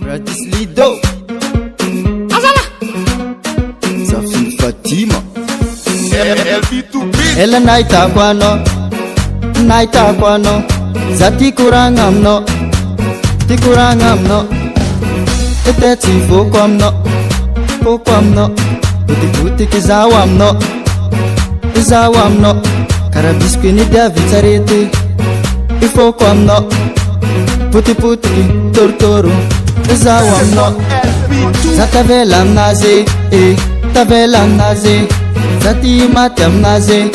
Radis Lido Azala Safin Fatima Ela naitako ano Za ti kurang amno Ete ti foko amno Buti kizawa amno Karabisku ni dia vitarete Ifoko amno Puti tortoro Izawa amno Zata vela amnaze Tavela amnaze Zati mate amnaze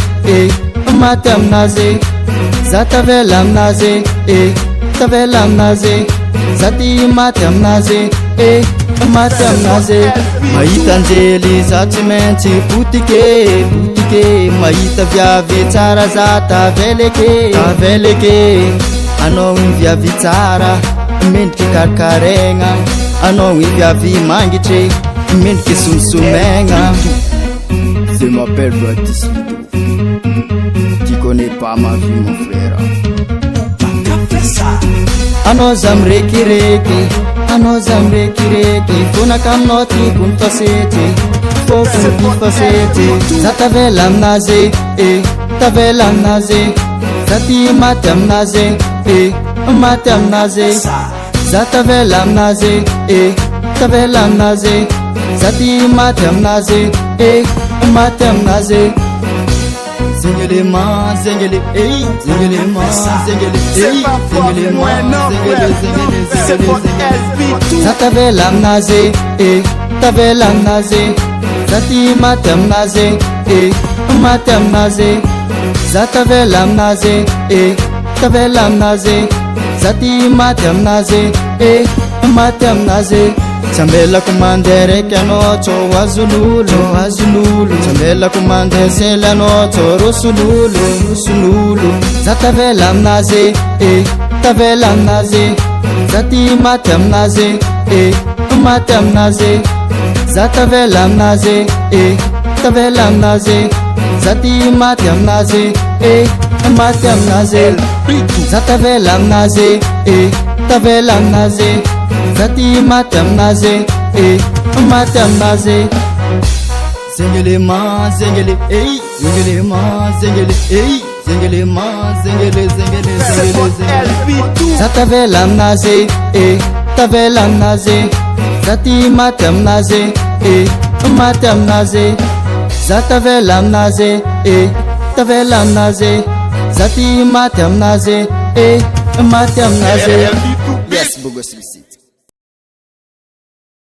mate amnaze Zata vela amnaze Tavela amnaze Zati mate amnaze mate amnaze Mahita anjely za tsy maintsy botike Mahita viavy tsara za taveleke Anao viavy tsara mendriky karikaregna Anao viavy mangitry mendriky somsomegna. Je m'appelle Radis Lido. Tu connais pas ma vie mon frère. Anao zam rekireky Fonaka aminao tiako ny fasety Foko ny fasety Za tavela amnaze Tavela amnaze Za ti maty amnaze Maty amnaze Za tavela amnaze Tavela amnaze Za ti maty amnaze maty amnaze Zengelema, zengele, zengelema, zengele, zengelema, Za tavela amnaze, tavela amnaze Za ti maty amnaze, maty amnaze Za tavela amnaze, tavela amnaze Za ti maty amnaze, maty amnaze Chambela kumande reke ano cho wazululu Chambela kumande sele ano cho rusululu Za tavela amnaze, tavela amnaze Za ti maty amnaze, maty amnaze Za tavela amnaze, tavela amnaze Za ti maty amnaze, maty amnaze Za tavela amnaze, tavela amnaze Za ti maty amnaze, maty amnaze Zengelema, zengelema, Za tavela amnaze, tavela amnaze Za ti maty amnaze, maty amnaze Za tavela amnaze, tavela amnaze Za ti maty amnaze, maty amnaze. Yes, Bogo City.